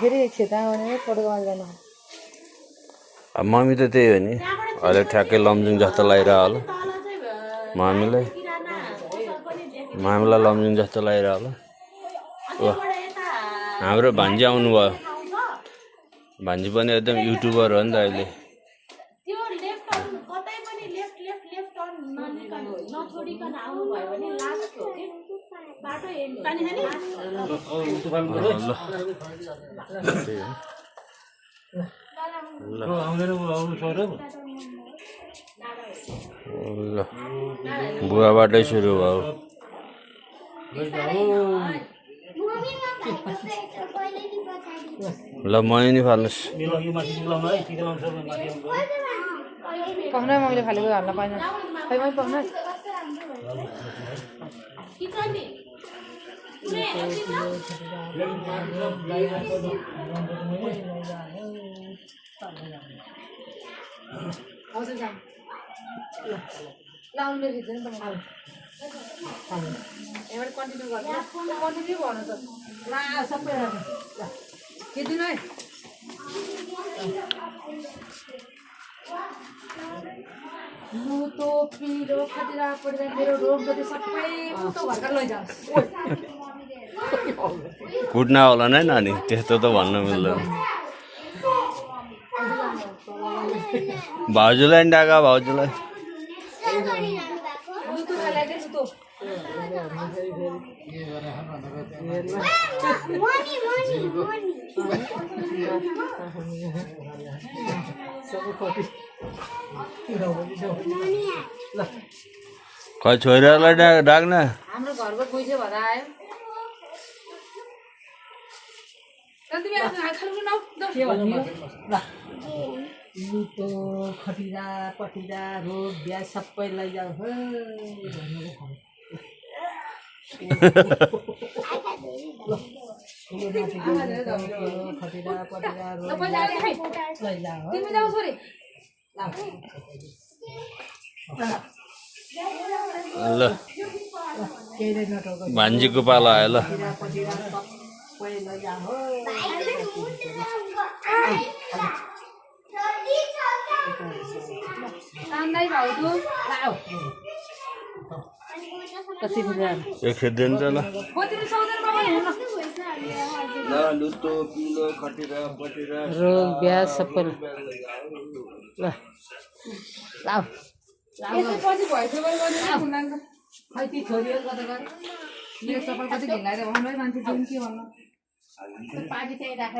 फेरि खेता भने पटुकामा जानु मम्मी त त्यही हो नि अहिले ठ्याक्कै लमजुङ जस्तो लागिरह होला मामीलाई लमजुङ जस्तो लागिरह होला हाम्रो भान्जी आउनुभयो भान्जी पनि एकदम युट्युबर हो नि त अहिले ल बुवाबाटै सुरु भयो ल मै नि फाल्नुहोस् पक्न मम्मीले फालेको हाल्न पाएन खै मै पक्न लाउनु खिच्दैन त एबाट कन्टिन्यू गर्नु कन्टिन्यू गर्नु त ला सबै खिच्दिनु है मुतो पिरो खटिरा पडिरा मेरो रोग गति सबै मुतो घरका लैजाओस् कुट्न होला नै नानी त्यस्तो त भन्न मिल्दैन भाउजूलाई नि डाका भाउजूलाई खै छोरीहरूलाई डाक्न हाम्रो घरको पैसा भएर आयो लुतो खटिरा पटिरा रोग ब्याज सबै लैजाऊ खटिरा पटिरा रोग ल भान्जीको पालो आयो ल एक खेद्दैन त ल लुतो पिलो खटिरा पटिरा रोग ब्याज सबै ल लाऊ पछि भइसक्यो खै ती छोरीहरू कता गएर मेरो चप्पल कति घिनाएर भन्नु है मान्छे जुन के भन्नु पार्टी चाहिँ राखेर